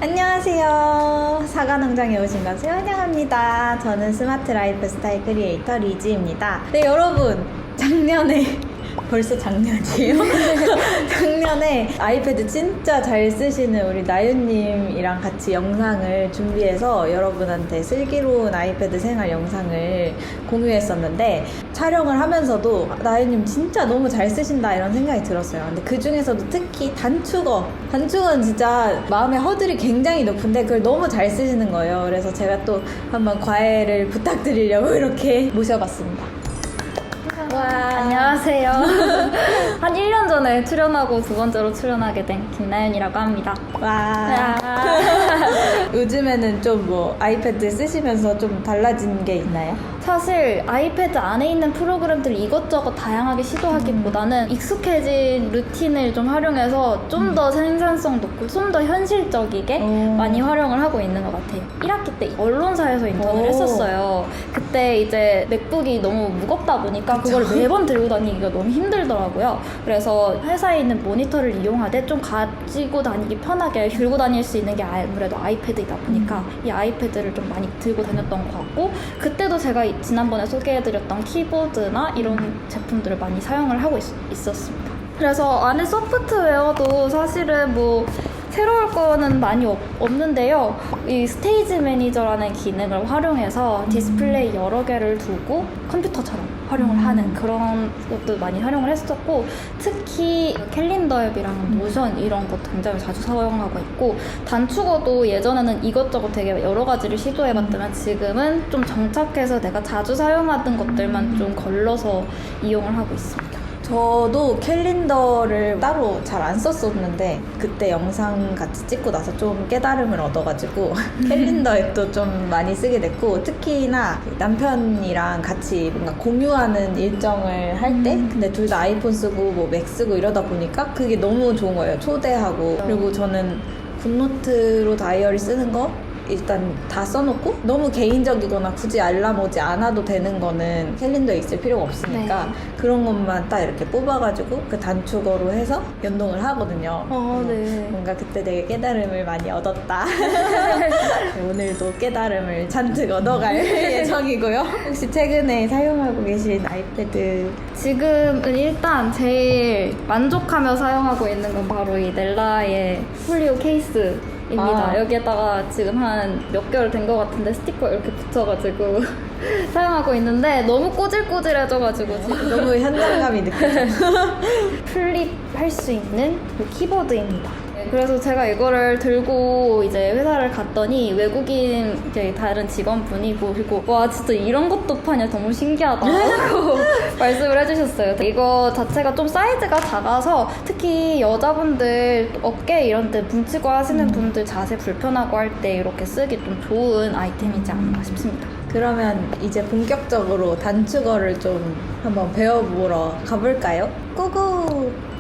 안녕하세요. 사과농장에 오신 것을 환영합니다. 저는 스마트 라이프 스타일 크리에이터 리지입니다. 네, 여러분. 작년에 벌써 작년이에요? 작년에 아이패드 진짜 잘 쓰시는 우리 나윤님이랑 같이 영상을 준비해서 여러분한테 슬기로운 아이패드 생활 영상을 공유했었는데, 촬영을 하면서도 나윤님 진짜 너무 잘 쓰신다 이런 생각이 들었어요. 근데 그 중에서도 특히 단축은 진짜 마음의 허들이 굉장히 높은데 그걸 너무 잘 쓰시는 거예요. 그래서 제가 또 한번 과외를 부탁드리려고 이렇게 모셔봤습니다. 와, 안녕하세요. 한 1년 전에 출연하고 두 번째로 출연하게 된 김나연이라고 합니다. 와. 요즘에는 좀 뭐 아이패드 쓰시면서 좀 달라진 게 있나요? 사실 아이패드 안에 있는 프로그램들 이것저것 다양하게 시도하기보다는 익숙해진 루틴을 좀 활용해서 좀 더 생산성 높고 좀 더 현실적이게 많이 활용을 하고 있는 것 같아요. 1학기 때 언론사에서 인턴을 했었어요. 그때 이제 맥북이 너무 무겁다 보니까 그걸 매번 들고 다니기가 너무 힘들더라고요. 그래서 회사에 있는 모니터를 이용하되 좀 가지고 다니기 편하게 들고 다닐 수 있는 게 아무래도 아이패드이다 보니까 이 아이패드를 좀 많이 들고 다녔던 것 같고, 그때도 제가 지난번에 소개해드렸던 키보드나 이런 제품들을 많이 사용을 하고 있었습니다. 그래서 안에 소프트웨어도 사실은 뭐 새로울 거는 많이 없는데요. 이 스테이지 매니저라는 기능을 활용해서 디스플레이 여러 개를 두고 컴퓨터처럼 활용을 하는 그런 것도 많이 활용을 했었고, 특히 캘린더 앱이랑 노션 이런 거 굉장히 자주 사용하고 있고, 단축어도 예전에는 이것저것 되게 여러 가지를 시도해봤다면 지금은 좀 정착해서 내가 자주 사용하던 것들만 좀 걸러서 이용을 하고 있습니다. 저도 캘린더를 따로 잘 안 썼었는데 그때 영상 같이 찍고 나서 좀 깨달음을 얻어가지고 캘린더 앱도 좀 많이 쓰게 됐고, 특히나 남편이랑 같이 뭔가 공유하는 일정을 할 때 근데 둘 다 아이폰 쓰고 뭐 맥 쓰고 이러다 보니까 그게 너무 좋은 거예요. 초대하고. 그리고 저는 굿노트로 다이어리 쓰는 거 일단 다 써놓고 너무 개인적이거나 굳이 알람 오지 않아도 되는 거는 캘린더에 있을 필요가 없으니까 그런 것만 딱 이렇게 뽑아가지고 그 단축어로 해서 연동을 하거든요. 네. 뭔가 그때 되게 깨달음을 많이 얻었다. 오늘도 깨달음을 잔뜩 얻어갈 예정이고요. 혹시 최근에 사용하고 계신 아이패드? 지금은 일단 제일 만족하며 사용하고 있는 건 바로 이 넬라의 폴리오 케이스입니다. 여기에다가 지금 한 몇 개월 된 것 같은데 스티커 이렇게 붙여가지고 사용하고 있는데 너무 꼬질꼬질해져가지고 지금 너무 현장감이 느껴져요. 플립할 수 있는 그 키보드입니다. 그래서 제가 이거를 들고 이제 회사를 갔더니 외국인 이제 다른 직원분이 보시고 와 진짜 이런 것도 파냐 너무 신기하다고 말씀을 해주셨어요. 이거 자체가 좀 사이즈가 작아서 특히 여자분들 어깨 이런 데 뭉치고 하시는 분들 자세 불편하고 할 때 이렇게 쓰기 좀 좋은 아이템이지 않나 싶습니다. 그러면 이제 본격적으로 단축어를 좀 한번 배워보러 가볼까요? 고고!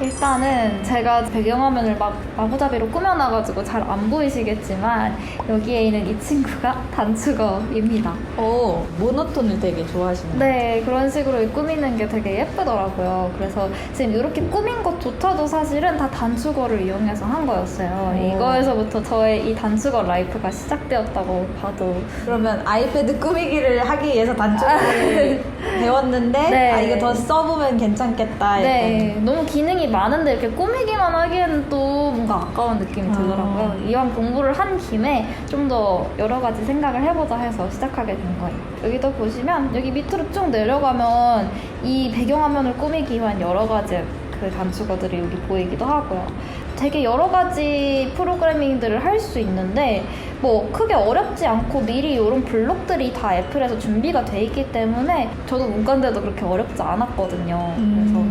일단은 제가 배경화면을 막 마구잡이로 꾸며놔가지고 잘 안 보이시겠지만 여기에 있는 이 친구가 단축어입니다. 오, 모노톤을 되게 좋아하시네요. 네, 그런 식으로 꾸미는 게 되게 예쁘더라고요. 그래서 지금 이렇게 꾸민 것조차도 사실은 다 단축어를 이용해서 한 거였어요. 이거에서부터 저의 이 단축어 라이프가 시작되었다고 봐도. 그러면 아이패드 꾸미기를 하기 위해서 단축어를 배웠는데 네. 이거 더 써보면 괜찮겠다. 네, 너무 기능이 많은데 이렇게 꾸미기만 하기에는 또 뭔가 아까운 느낌이 들더라고요. 이왕 공부를 한 김에 좀 더 여러 가지 생각을 해보자 해서 시작하게 된 거예요. 여기도 보시면 여기 밑으로 쭉 내려가면 이 배경화면을 꾸미기 위한 여러 가지 그 단축어들이 여기 보이기도 하고요. 되게 여러 가지 프로그래밍들을 할 수 있는데 뭐 크게 어렵지 않고 미리 이런 블록들이 다 애플에서 준비가 돼 있기 때문에 저도 문과인데도 그렇게 어렵지 않았거든요. 그래서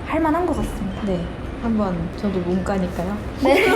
할만한 것 같습니다. 네, 한번 저도 문과니까요. 네.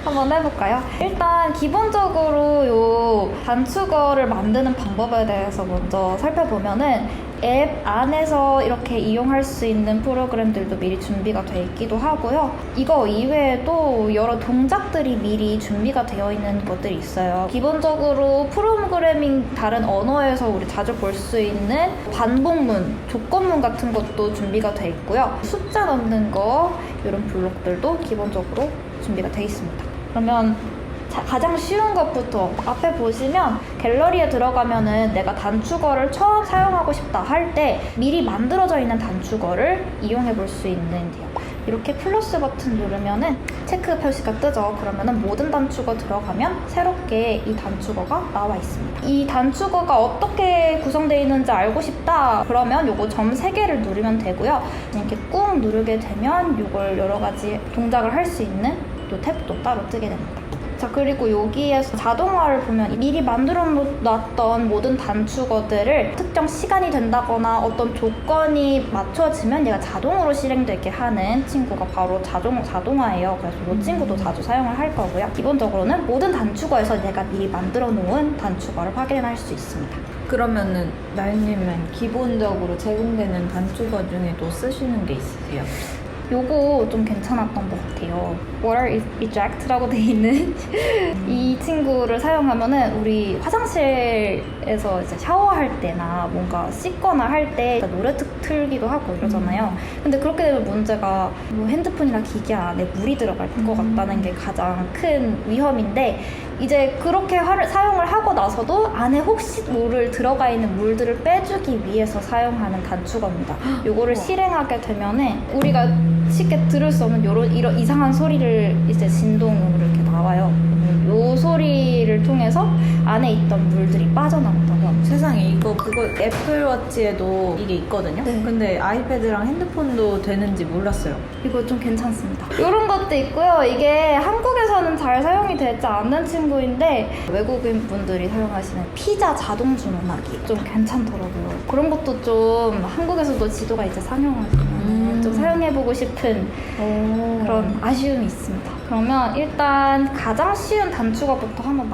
한번 해볼까요? 일단 기본적으로 요 단축어를 만드는 방법에 대해서 먼저 살펴보면은 앱 안에서 이렇게 이용할 수 있는 프로그램들도 미리 준비가 돼 있기도 하고요. 이거 이외에도 여러 동작들이 미리 준비가 되어 있는 것들이 있어요. 기본적으로 프로그래밍 다른 언어에서 우리 자주 볼 수 있는 반복문, 조건문 같은 것도 준비가 돼 있고요. 숫자 넣는 거 이런 블록들도 기본적으로 준비가 되어 있습니다. 그러면 가장 쉬운 것부터 앞에 보시면 갤러리에 들어가면은 내가 단축어를 처음 사용하고 싶다 할 때 미리 만들어져 있는 단축어를 이용해 볼 수 있는데요. 이렇게 플러스 버튼 누르면은 체크 표시가 뜨죠. 그러면은 모든 단축어 들어가면 새롭게 이 단축어가 나와 있습니다. 이 단축어가 어떻게 구성되어 있는지 알고 싶다 그러면 요거 점 3개를 누르면 되고요. 이렇게 꾹 누르게 되면 요걸 여러 가지 동작을 할 수 있는 요 탭도 따로 뜨게 됩니다. 자, 그리고 여기에서 자동화를 보면 미리 만들어 놨던 모든 단축어들을 특정 시간이 된다거나 어떤 조건이 맞춰지면 얘가 자동으로 실행되게 하는 친구가 바로 자동화예요. 그래서 이 친구도 자주 사용을 할 거고요. 기본적으로는 모든 단축어에서 내가 미리 만들어 놓은 단축어를 확인할 수 있습니다. 그러면은 나연님은 기본적으로 제공되는 단축어 중에도 쓰시는 게 있으세요? 요거 좀 괜찮았던 것 같아요. Water eject라고 돼 있는 이 친구를 사용하면은 우리 화장실에서 이제 샤워할 때나 뭔가 씻거나 할 때 노래 틀기도 하고 이러잖아요. 근데 그렇게 되면 문제가 뭐 핸드폰이나 기기 안에 물이 들어갈 것 같다는 게 가장 큰 위험인데 이제 그렇게 사용을 하고 나서도 안에 혹시 모를 들어가 있는 물들을 빼주기 위해서 사용하는 단축어입니다. 요거를 실행하게 되면은 우리가 쉽게 들을 수 없는 이런 이상한 소리를 이제 진동으로 이렇게 나와요. 요 소리를 통해서 안에 있던 물들이 빠져나온다고 합니다. 세상에 그거 애플워치에도 이게 있거든요? 네. 근데 아이패드랑 핸드폰도 되는지 몰랐어요. 이거 좀 괜찮습니다. 이런 것도 있고요. 이게 한국에서는 잘 사용이 되지 않는 친구인데 외국인 분들이 사용하시는 피자 자동 주문하기 좀 괜찮더라고요. 그런 것도 좀 한국에서도 지도가 이제 상용하지만 좀 사용해보고 싶은 그런 아쉬움이 있습니다. 그러면 일단 가장 쉬운 단축어부터 한번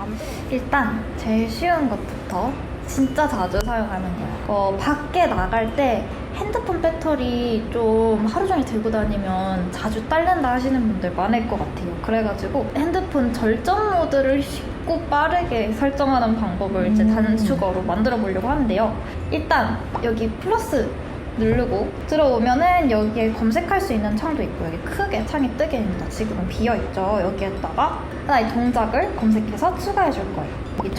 일단 제일 쉬운 것부터 진짜 자주 사용하는 거예요. 밖에 나갈 때 핸드폰 배터리 좀 하루 종일 들고 다니면 자주 딸린다 하시는 분들 많을 것 같아요. 그래가지고 핸드폰 절전 모드를 쉽고 빠르게 설정하는 방법을 이제 단축어로 만들어 보려고 하는데요. 일단 여기 플러스 누르고 들어오면은 여기에 검색할 수 있는 창도 있고 여기 크게 창이 뜨게 됩니다. 지금은 비어있죠. 여기에다가 하나의 동작을 검색해서 추가해 줄 거예요. 여기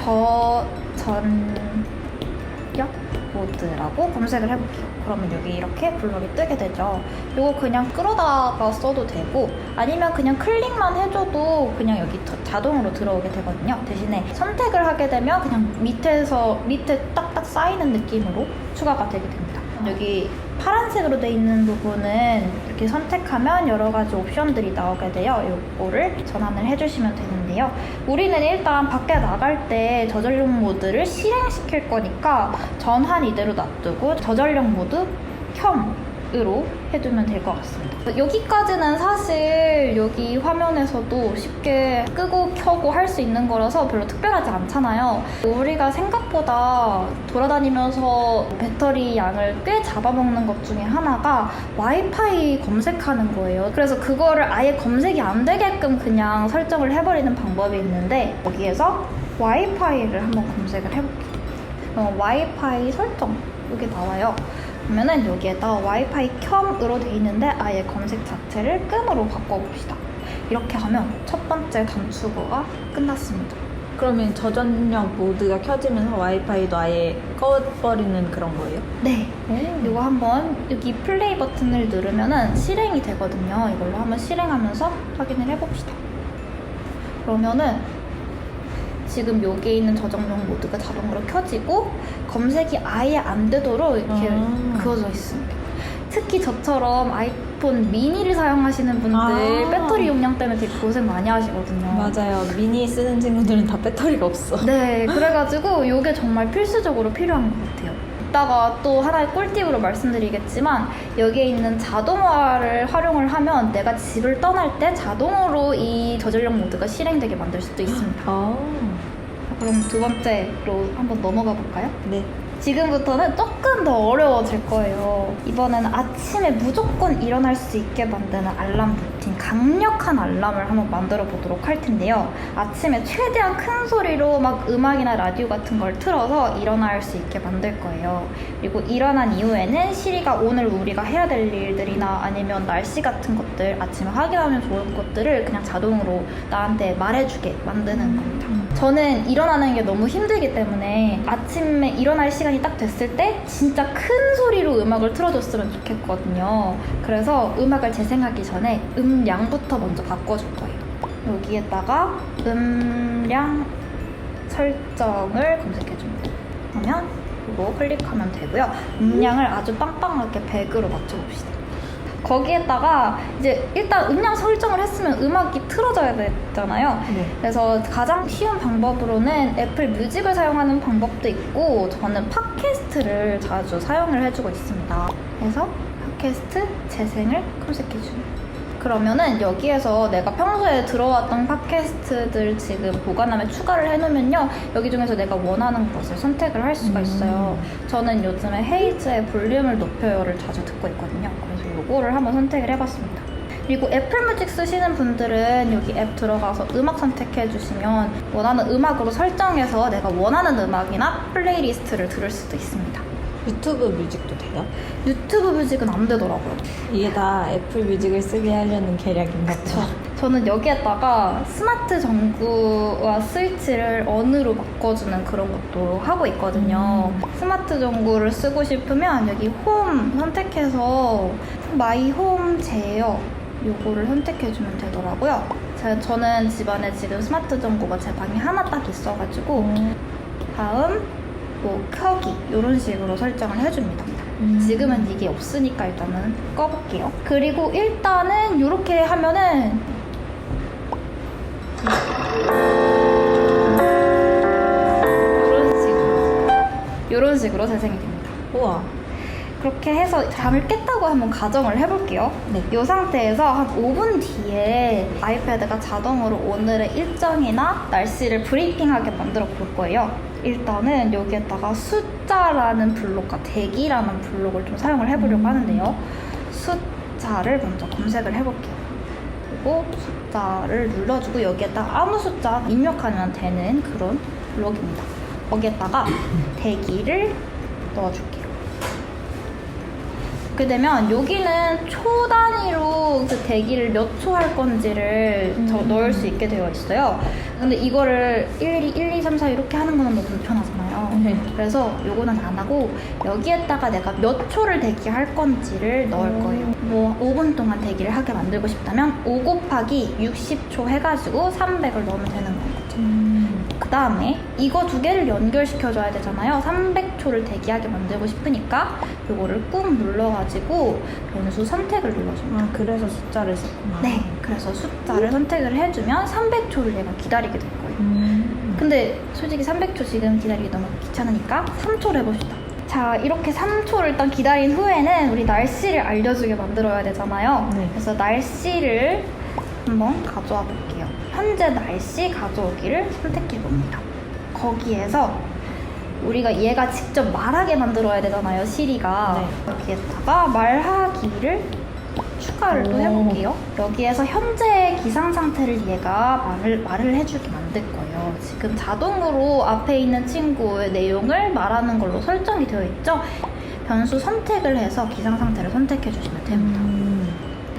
저전력 모드라고 검색을 해볼게요. 그러면 여기 이렇게 블럭이 뜨게 되죠. 이거 그냥 끌어다가 써도 되고 아니면 그냥 클릭만 해줘도 그냥 여기 자동으로 들어오게 되거든요. 대신에 선택을 하게 되면 그냥 밑에 딱딱 쌓이는 느낌으로 추가가 되게 됩니다. 여기 파란색으로 되어 있는 부분은 이렇게 선택하면 여러 가지 옵션들이 나오게 돼요. 이거를 전환을 해주시면 되는데요. 우리는 일단 밖에 나갈 때 저전력 모드를 실행시킬 거니까 전환 이대로 놔두고 저전력 모드 켬으로 해두면 될 것 같습니다. 여기까지는 사실 여기 화면에서도 쉽게 끄고 켜고 할 수 있는 거라서 별로 특별하지 않잖아요. 우리가 생각보다 돌아다니면서 배터리 양을 꽤 잡아먹는 것 중에 하나가 와이파이 검색하는 거예요. 그래서 그거를 아예 검색이 안 되게끔 그냥 설정을 해버리는 방법이 있는데 여기에서 와이파이를 한번 검색을 해볼게요. 와이파이 설정 이게 나와요. 그러면은 여기에다 와이파이 켬으로 돼 있는데 아예 검색 자체를 끔으로 바꿔봅시다. 이렇게 하면 첫 번째 단축어가 끝났습니다. 그러면 저전력 모드가 켜지면서 와이파이도 아예 꺼버리는 그런 거예요? 네. 이거 한번 여기 플레이 버튼을 누르면은 실행이 되거든요. 이걸로 한번 실행하면서 확인을 해봅시다. 그러면은 지금 여기에 있는 저전력 모드가 자동으로 켜지고 검색이 아예 안 되도록 이렇게 그어져 있습니다. 특히 저처럼 아이폰 미니를 사용하시는 분들 배터리 용량 때문에 되게 고생 많이 하시거든요. 맞아요. 미니 쓰는 친구들은 다 배터리가 없어. 네, 그래가지고 이게 정말 필수적으로 필요한 것 같아요. 이따가 또 하나의 꿀팁으로 말씀드리겠지만 여기에 있는 자동화를 활용을 하면 내가 집을 떠날 때 자동으로 이 저전력 모드가 실행되게 만들 수도 있습니다. 그럼 두 번째로 한번 넘어가 볼까요? 네. 지금부터는 조금 더 어려워질 거예요. 이번에는 아침에 무조건 일어날 수 있게 만드는 알람 루틴, 강력한 알람을 한번 만들어 보도록 할 텐데요. 아침에 최대한 큰 소리로 막 음악이나 라디오 같은 걸 틀어서 일어날 수 있게 만들 거예요. 그리고 일어난 이후에는 시리가 오늘 우리가 해야 될 일들이나 아니면 날씨 같은 것들, 아침에 확인하면 좋은 것들을 그냥 자동으로 나한테 말해주게 만드는 겁니다. 저는 일어나는 게 너무 힘들기 때문에 아침에 일어날 시간이 딱 됐을 때 진짜 큰 소리로 음악을 틀어줬으면 좋겠거든요. 그래서 음악을 재생하기 전에 음량부터 먼저 바꿔줄 거예요. 여기에다가 음량 설정을 검색해줍니다. 그러면 이거 클릭하면 되고요. 음량을 아주 빵빵하게 100으로 맞춰봅시다. 거기에다가 이제 일단 음량 설정을 했으면 음악이 틀어져야 되잖아요. 네. 그래서 가장 쉬운 방법으로는 애플 뮤직을 사용하는 방법도 있고 저는 팟캐스트를 자주 사용을 해주고 있습니다. 그래서 팟캐스트 재생을 검색해줍니다. 그러면은 여기에서 내가 평소에 들어왔던 팟캐스트들 지금 보관함에 추가를 해놓으면요, 여기 중에서 내가 원하는 것을 선택을 할 수가 있어요. 저는 요즘에 헤이즈의 볼륨을 높여요를 자주 듣고 있거든요. 그래서 요거를 한번 선택을 해봤습니다. 그리고 애플 뮤직 쓰시는 분들은 여기 앱 들어가서 음악 선택해 주시면 원하는 음악으로 설정해서 내가 원하는 음악이나 플레이리스트를 들을 수도 있습니다. 유튜브 뮤직도 돼요? 유튜브 뮤직은 안 되더라고요. 이게 다 애플 뮤직을 쓰게 하려는 계략인가 보죠. 저는 여기에다가 스마트 전구와 스위치를 언으로 바꿔주는 그런 것도 하고 있거든요. 스마트 전구를 쓰고 싶으면 여기 홈 선택해서 마이 홈 제어 요거를 선택해주면 되더라고요. 저는 집안에 지금 스마트 전구가 제 방에 하나 딱 있어가지고 다음 뭐 켜기 이런 식으로 설정을 해줍니다. 지금은 이게 없으니까 일단은 꺼볼게요. 그리고 일단은 이렇게 하면은 이런 식으로 재생이 됩니다. 우와. 그렇게 해서 잠을 깼다고 한번 가정을 해볼게요. 네. 이 상태에서 한 5분 뒤에 아이패드가 자동으로 오늘의 일정이나 날씨를 브리핑하게 만들어 볼 거예요. 일단은 여기에다가 숫자라는 블록과 대기라는 블록을 좀 사용을 해보려고 하는데요. 숫자를 먼저 검색을 해볼게요. 그리고 숫자를 눌러주고 여기에다가 아무 숫자 입력하면 되는 그런 블록입니다. 거기에다가 대기를 넣어줄게요. 그렇게 되면 여기는 초 단위로 그 대기를 몇 초 할 건지를 넣을 수 있게 되어 있어요. 근데 이거를 1, 2, 3, 4 이렇게 하는 거는 너무 불편하잖아요. 네. 그래서 요거는 안 하고 여기에다가 내가 몇 초를 대기할 건지를 넣을 거예요. 뭐 5분 동안 대기를 하게 만들고 싶다면 5 곱하기 60초 해가지고 300을 넣으면 되는 거죠. 그 다음에 이거 두 개를 연결시켜줘야 되잖아요. 300초를 대기하게 만들고 싶으니까 이거를 꾹 눌러가지고 변수 선택을 눌러줍니다. 아, 그래서 숫자를 썼구나. 네, 그래서 숫자를 선택을 해주면 300초를 얘가 기다리게 될 거예요. 근데 솔직히 300초 지금 기다리기 너무 귀찮으니까 3초를 해봅시다. 자, 이렇게 3초를 일단 기다린 후에는 우리 날씨를 알려주게 만들어야 되잖아요. 네. 그래서 날씨를 한번 가져와 볼게요. 현재 날씨 가져오기를 선택해 봅니다. 거기에서 우리가 얘가 직접 말하게 만들어야 되잖아요, 시리가. 네. 여기에다가 말하기를 추가를 또 해볼게요. 여기에서 현재 기상 상태를 얘가 말을 해주게 만들 거예요. 지금 자동으로 앞에 있는 친구의 내용을 말하는 걸로 설정이 되어 있죠. 변수 선택을 해서 기상 상태를 선택해 주시면 됩니다.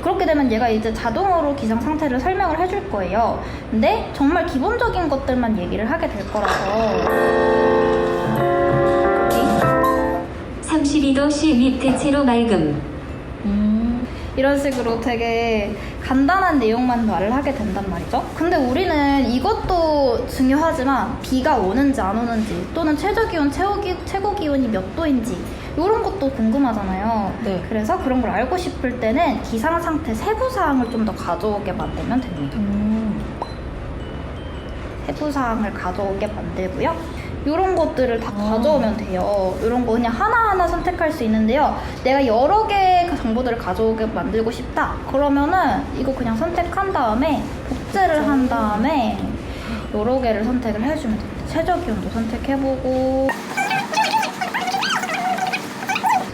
그렇게 되면 얘가 이제 자동으로 기상 상태를 설명을 해줄 거예요. 근데 정말 기본적인 것들만 얘기를 하게 될 거라서 32도씨 및 대체로 맑음. 이런 식으로 되게 간단한 내용만 말을 하게 된단 말이죠. 근데 우리는 이것도 중요하지만 비가 오는지 안 오는지 또는 최저기온, 최고기온이 몇 도인지 이런 것도 궁금하잖아요. 네. 그래서 그런 걸 알고 싶을 때는 기상상태 세부사항을 좀 더 가져오게 만들면 됩니다. 세부사항을 가져오게 만들고요. 이런 것들을 다 가져오면 돼요. 이런 거 그냥 하나하나 선택할 수 있는데요. 내가 여러 개의 정보들을 가져오게 만들고 싶다. 그러면은 이거 그냥 선택한 다음에 복제를 한 다음에 여러 개를 선택을 해주면 됩니다. 최저기온도 선택해보고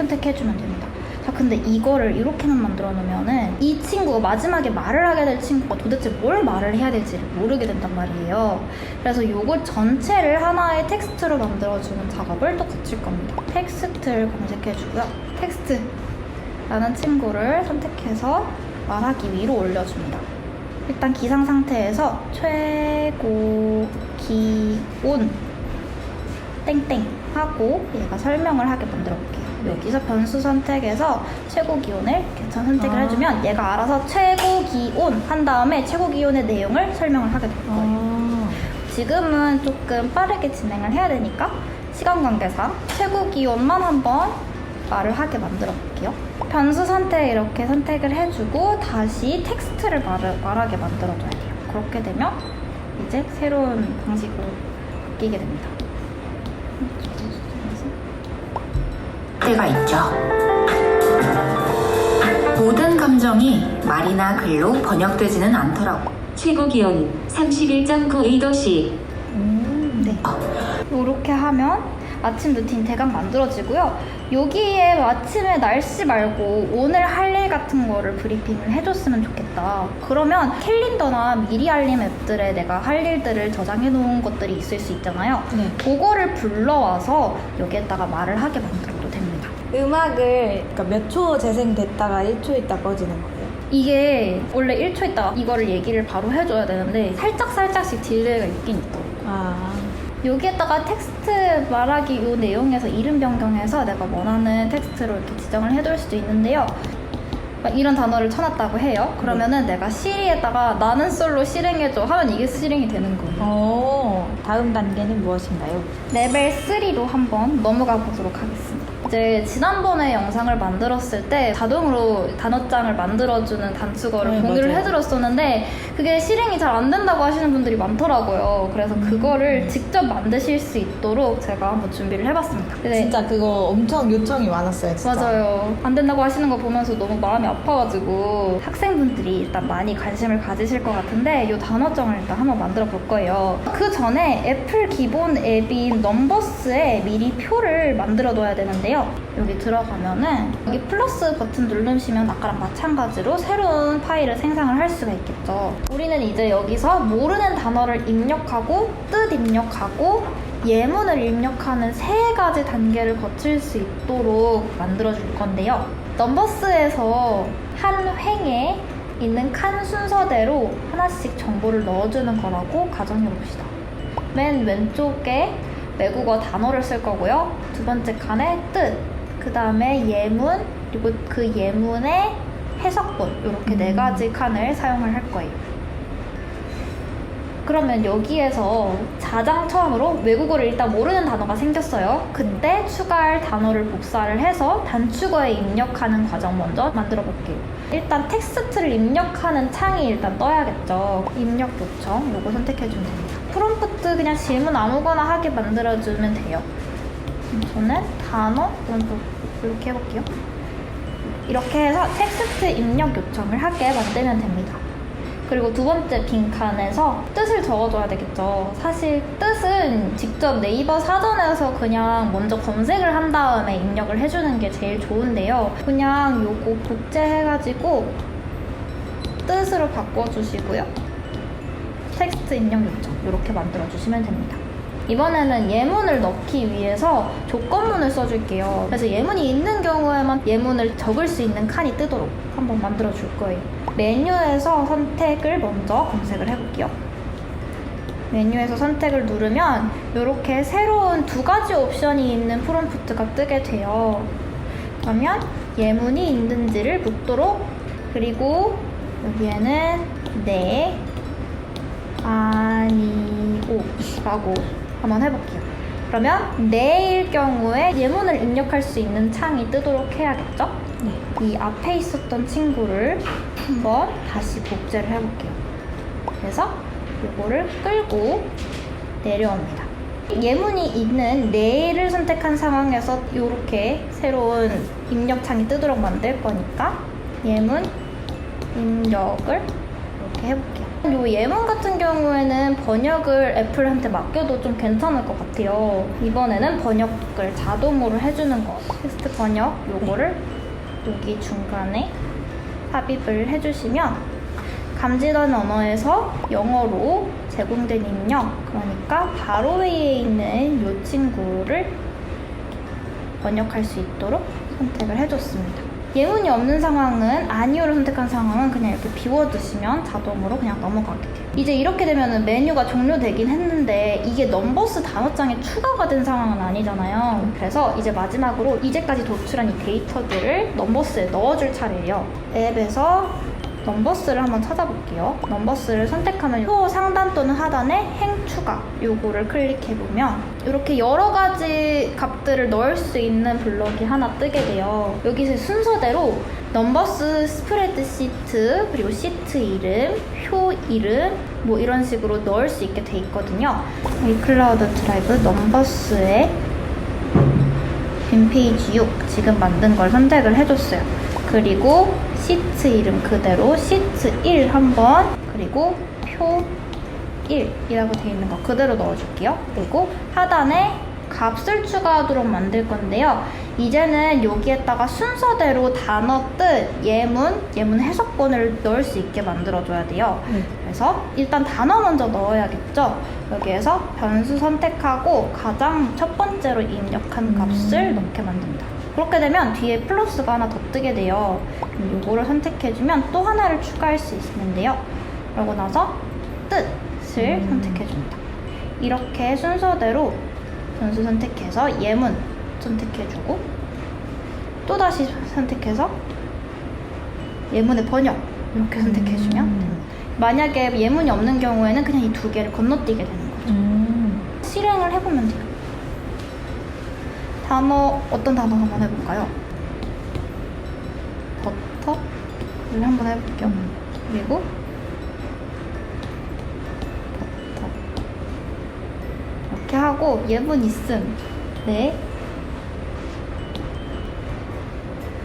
선택해주면 됩니다. 자, 근데 이거를 이렇게만 만들어 놓으면은 이 친구가 마지막에 말을 하게 될 친구가 도대체 뭘 말을 해야 될지를 모르게 된단 말이에요. 그래서 이거 전체를 하나의 텍스트로 만들어주는 작업을 또 거칠 겁니다. 텍스트를 검색해주고요. 텍스트라는 친구를 선택해서 말하기 위로 올려줍니다. 일단 기상 상태에서 최고 기온 땡땡 하고 얘가 설명을 하게 만들어 볼게요. 여기서 변수 선택해서 최고 기온을 개천 선택을 해주면 얘가 알아서 최고 기온 한 다음에 최고 기온의 내용을 설명을 하게 될 거예요. 지금은 조금 빠르게 진행을 해야 되니까 시간 관계상 최고 기온만 한번 말을 하게 만들어 볼게요. 변수 선택 이렇게 선택을 해주고 다시 텍스트를 말하게 만들어줘야 돼요. 그렇게 되면 이제 새로운 방식으로 바뀌게 됩니다. 때가 있죠. 모든 감정이 말이나 글로 번역되지는 않더라고. 최고 기온 31.92도씨. 네. 이렇게 하면 아침 루틴 대강 만들어지고요. 여기에 아침에 날씨 말고 오늘 할 일 같은 거를 브리핑을 해줬으면 좋겠다. 그러면 캘린더나 미리 알림 앱들에 내가 할 일들을 저장해 놓은 것들이 있을 수 있잖아요. 네. 그거를 불러와서 여기에다가 말을 하게 만들어도 됩니다. 음악을 그러니까 몇 초 재생됐다가 1초 있다 꺼지는 거예요? 이게 원래 1초 있다가 이거를 얘기를 바로 해줘야 되는데 살짝씩 딜레이가 있긴 있더라고요. 여기에다가 텍스트 말하기 이 내용에서 이름 변경해서 내가 원하는 텍스트로 이렇게 지정을 해둘 수도 있는데요. 이런 단어를 쳐놨다고 해요. 그러면은 내가 시리에다가 나는 솔로 실행해줘 하면 이게 실행이 되는 거예요. 다음 단계는 무엇인가요? 레벨 3로 한번 넘어가 보도록 하겠습니다. 이제 지난번에 영상을 만들었을 때 자동으로 단어장을 만들어주는 단축어를 공유를 맞아요. 해드렸었는데 그게 실행이 잘 안 된다고 하시는 분들이 많더라고요. 그래서 그거를 직접 만드실 수 있도록 제가 한번 준비를 해봤습니다. 근데 진짜 그거 엄청 요청이 많았어요, 진짜. 맞아요. 안 된다고 하시는 거 보면서 너무 마음이 아파가지고 학생분들이 일단 많이 관심을 가지실 것 같은데 이 단어장을 일단 한번 만들어 볼 거예요. 그 전에 애플 기본 앱인 넘버스에 미리 표를 만들어 둬야 되는데요. 여기 들어가면은 여기 플러스 버튼 누르시면 아까랑 마찬가지로 새로운 파일을 생성을 할 수가 있겠죠. 우리는 이제 여기서 모르는 단어를 입력하고 뜻 입력하고 예문을 입력하는 세 가지 단계를 거칠 수 있도록 만들어 줄 건데요. 넘버스에서 한 횡에 있는 칸 순서대로 하나씩 정보를 넣어주는 거라고 가정해 봅시다. 맨 왼쪽에 외국어 단어를 쓸 거고요. 두 번째 칸에 뜻, 그 다음에 예문, 그리고 그 예문의 해석본 이렇게 네 가지 칸을 사용을 할 거예요. 그러면 여기에서 가장 처음으로 외국어를 일단 모르는 단어가 생겼어요. 그때 추가할 단어를 복사를 해서 단축어에 입력하는 과정 먼저 만들어 볼게요. 일단 텍스트를 입력하는 창이 일단 떠야겠죠. 입력 요청 요거 선택해주면 됩니다. 프롬프트 그냥 질문 아무거나 하게 만들어주면 돼요. 저는 단어 이렇게 해볼게요. 이렇게 해서 텍스트 입력 요청을 하게 만들면 됩니다. 그리고 두 번째 빈칸에서 뜻을 적어줘야 되겠죠. 사실 뜻은 직접 네이버 사전에서 그냥 먼저 검색을 한 다음에 입력을 해주는 게 제일 좋은데요. 그냥 요거 복제해가지고 뜻으로 바꿔주시고요. 텍스트 입력 요청 이렇게 만들어주시면 됩니다. 이번에는 예문을 넣기 위해서 조건문을 써줄게요. 그래서 예문이 있는 경우에만 예문을 적을 수 있는 칸이 뜨도록 한번 만들어 줄 거예요. 메뉴에서 선택을 먼저 검색을 해볼게요. 메뉴에서 선택을 누르면 이렇게 새로운 두 가지 옵션이 있는 프롬프트가 뜨게 돼요. 그러면 예문이 있는지를 묻도록, 그리고 여기에는 네, 아니오 라고 한번 해볼게요. 그러면 네일 경우에 예문을 입력할 수 있는 창이 뜨도록 해야겠죠? 네. 이 앞에 있었던 친구를 한번 다시 복제를 해볼게요. 그래서 이거를 끌고 내려옵니다. 예문이 있는 네일을 선택한 상황에서 이렇게 새로운 입력창이 뜨도록 만들 거니까 예문 입력을 이렇게 해볼게요. 요 예문 같은 경우에는 번역을 애플한테 맡겨도 좀 괜찮을 것 같아요. 이번에는 번역을 자동으로 해주는 거. 텍스트 번역 요거를 여기 중간에 삽입을 해주시면 감지된 언어에서 영어로 제공된 입력, 그러니까 바로웨이에 있는 요 친구를 번역할 수 있도록 선택을 해줬습니다. 예문이 없는 상황은 아니오를 선택한 상황은 그냥 이렇게 비워두시면 자동으로 그냥 넘어가게 돼요. 이제 이렇게 되면 메뉴가 종료되긴 했는데 이게 넘버스 단어장에 추가가 된 상황은 아니잖아요. 그래서 이제 마지막으로 이제까지 도출한 이 데이터들을 넘버스에 넣어줄 차례예요. 앱에서 넘버스를 한번 찾아볼게요. 넘버스를 선택하면 표 상단 또는 하단에 행 추가 요거를 클릭해보면 이렇게 여러 가지 값들을 넣을 수 있는 블럭이 하나 뜨게 돼요. 여기서 순서대로 넘버스 스프레드시트 그리고 시트 이름, 표 이름 뭐 이런 식으로 넣을 수 있게 돼 있거든요. 이 클라우드 드라이브 넘버스에 빈페이지 6 지금 만든 걸 선택을 해줬어요. 그리고 시트 이름 그대로 시트 1 한번 그리고 표 1이라고 되어 있는 거 그대로 넣어줄게요. 그리고 하단에 값을 추가하도록 만들 건데요. 이제는 여기에다가 순서대로 단어 뜻, 예문 해석본을 넣을 수 있게 만들어줘야 돼요. 그래서 일단 단어 먼저 넣어야겠죠. 여기에서 변수 선택하고 가장 첫 번째로 입력한 값을 넣게 만듭니다. 그렇게 되면 뒤에 플러스가 하나 더 뜨게 돼요. 그럼 이거를 선택해주면 또 하나를 추가할 수 있는데요. 그러고 나서 뜻을 선택해줍니다. 이렇게 순서대로 변수 선택해서 예문 선택해주고 또다시 선택해서 예문의 번역 이렇게 선택해주면 됩니다. 만약에 예문이 없는 경우에는 그냥 이 두 개를 건너뛰게 되는 거죠. 실행을 해보면 돼요. 단어, 어떤 단어 한번 해볼까요? 버터를 한번 해볼게요. 그리고 버터 이렇게 하고 예문 있음. 네.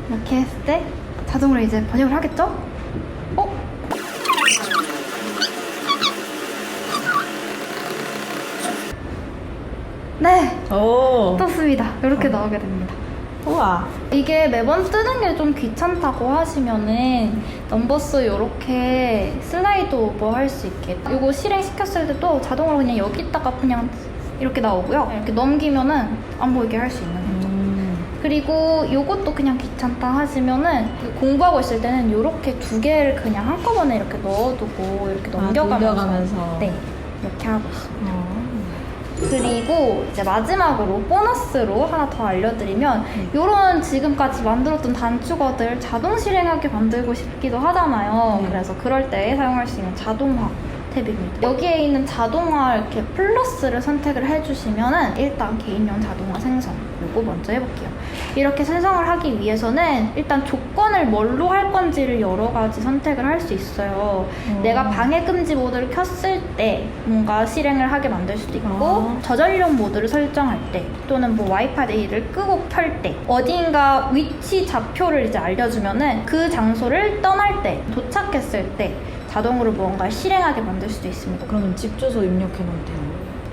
이렇게 했을 때 자동으로 이제 번역을 하겠죠? 네! 오. 떴습니다. 이렇게 나오게 됩니다. 우와. 이게 매번 뜨는 게 좀 귀찮다고 하시면은 넘버스 이렇게 슬라이드 오버 할 수 있게 이거 실행시켰을 때도 자동으로 그냥 여기다가 그냥 이렇게 나오고요. 이렇게 넘기면은 안 보이게 할 수 있는 거죠. 그리고 이것도 그냥 귀찮다 하시면은 공부하고 있을 때는 이렇게 두 개를 그냥 한꺼번에 이렇게 넣어두고 이렇게 넘겨가면서 네, 이렇게 하고 있습니다. 그리고 이제 마지막으로 보너스로 하나 더 알려드리면 이런 지금까지 만들었던 단축어들 자동 실행하게 만들고 싶기도 하잖아요. 그래서 그럴 때 사용할 수 있는 자동화 탭입니다. 여기에 있는 자동화 이렇게 플러스를 선택을 해주시면은 일단 개인용 자동화 생성 요거 먼저 해볼게요. 이렇게 생성을 하기 위해서는 일단 조건을 뭘로 할 건지를 여러 가지 선택을 할 수 있어요. 내가 방해 금지 모드를 켰을 때 뭔가 실행을 하게 만들 수도 있고 저전용 모드를 설정할 때 또는 뭐 와이파이를 끄고 켤 때 어딘가 위치 좌표를 이제 알려주면은 그 장소를 떠날 때 도착했을 때 자동으로 무언가를 실행하게 만들 수도 있습니다. 그러면 집 주소 입력해 놓으면 돼요?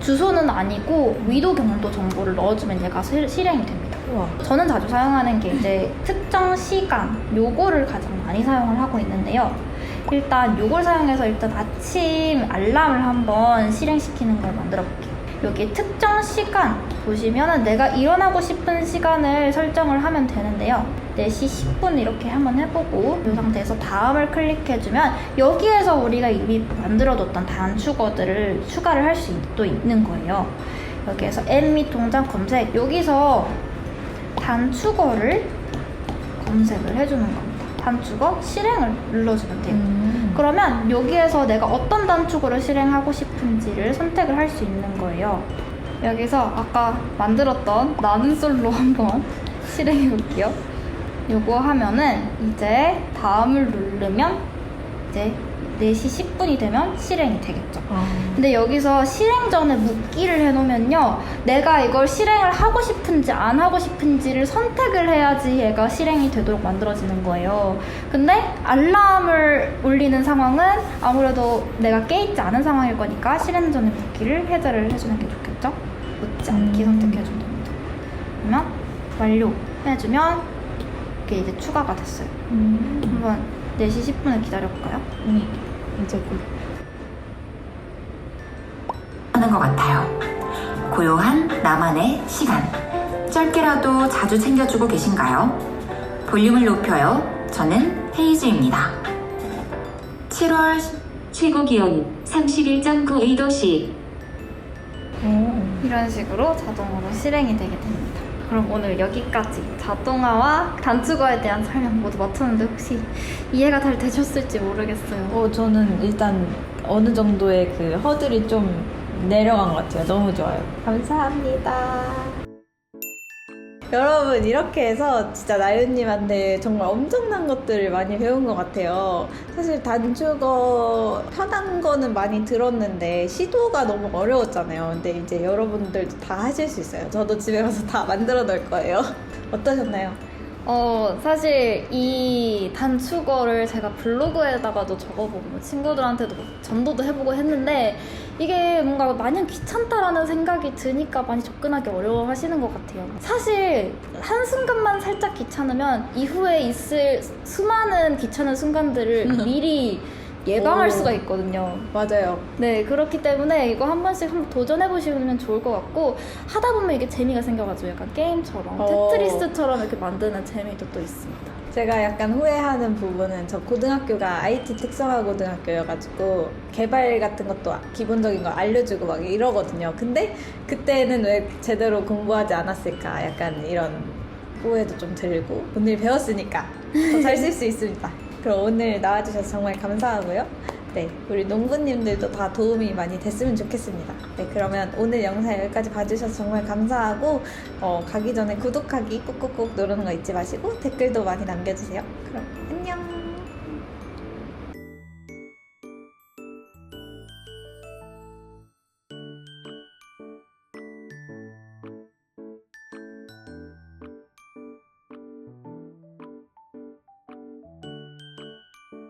주소는 아니고 위도 경도 정보를 넣어주면 얘가 실행이 됩니다. 우와. 저는 자주 사용하는 게 이제 특정 시간 요거를 가장 많이 사용을 하고 있는데요. 일단 요걸 사용해서 일단 아침 알람을 한번 실행시키는 걸 만들어 볼게요. 여기 특정 시간 보시면은 내가 일어나고 싶은 시간을 설정을 하면 되는데요. 4시 10분 이렇게 한번 해보고 이 상태에서 다음을 클릭해주면 여기에서 우리가 이미 만들어뒀던 단축어들을 추가를 할 수 또 있는 거예요. 여기에서 앱 및 동작 검색 여기서 단축어를 검색을 해주는 겁니다. 단축어 실행을 눌러주면 돼요. 그러면 여기에서 내가 어떤 단축어를 실행하고 싶은지를 선택을 할 수 있는 거예요. 여기서 아까 만들었던 나는 솔로 한번 실행해 볼게요. 요거 하면은 이제 다음을 누르면 이제 4시 10분이 되면 실행이 되겠죠. 근데 여기서 실행 전에 묻기를 해놓으면요, 내가 이걸 실행을 하고 싶은지 안 하고 싶은지를 선택을 해야지 얘가 실행이 되도록 만들어지는 거예요. 근데 알람을 울리는 상황은 아무래도 내가 깨있지 않은 상황일 거니까 실행 전에 묻기를 해제를 해주는 게 좋겠죠. 묻지 않기 선택해주면 됩니다. 그러면 완료 해주면 이게 이제 추가가 됐어요. 한번 4시 10분을 기다려볼까요? 이제 곧. 하는 것 같아요. 고요한 나만의 시간. 짧게라도 자주 챙겨주고 계신가요? 볼륨을 높여요. 저는 헤이즈입니다. 7월 최고 기온 31.92도씨. 이런 식으로 자동으로 실행이 되게 됩니다. 그럼 오늘 여기까지 자동화와 단축어에 대한 설명 모두 맡았는데 혹시 이해가 잘 되셨을지 모르겠어요. 저는 일단 어느 정도의 그 허들이 좀 내려간 것 같아요. 너무 좋아요. 감사합니다. 여러분, 이렇게 해서 진짜 나윤님한테 정말 엄청난 것들을 많이 배운 것 같아요. 사실 단축어 편한 거는 많이 들었는데 시도가 너무 어려웠잖아요. 근데 이제 여러분들도 다 하실 수 있어요. 저도 집에 가서 다 만들어 놓을 거예요. 어떠셨나요? 사실 이 단축어를 제가 블로그에다가도 적어보고 친구들한테도 전도도 해보고 했는데 이게 뭔가 마냥 귀찮다라는 생각이 드니까 많이 접근하기 어려워하시는 것 같아요. 사실 한순간만 살짝 귀찮으면 이후에 있을 수많은 귀찮은 순간들을 미리 예방할 수가 있거든요. 맞아요. 네, 그렇기 때문에 이거 한 번씩 한번 도전해보시면 좋을 것 같고, 하다 보면 이게 재미가 생겨가지고 약간 게임처럼 테트리스처럼 이렇게 만드는 재미도 또 있습니다. 제가 약간 후회하는 부분은 저 고등학교가 IT 특성화 고등학교여가지고 개발 같은 것도 기본적인 거 알려주고 막 이러거든요. 근데 그때는 왜 제대로 공부하지 않았을까, 약간 이런 후회도 좀 들고, 오늘 배웠으니까 더 잘 쓸 수 있습니다. 그럼 오늘 나와주셔서 정말 감사하고요. 네, 우리 농부님들도 다 도움이 많이 됐으면 좋겠습니다. 네, 그러면 오늘 영상 여기까지 봐주셔서 정말 감사하고, 가기 전에 구독하기 꾹꾹꾹 누르는 거 잊지 마시고 댓글도 많이 남겨주세요. 그럼 안녕.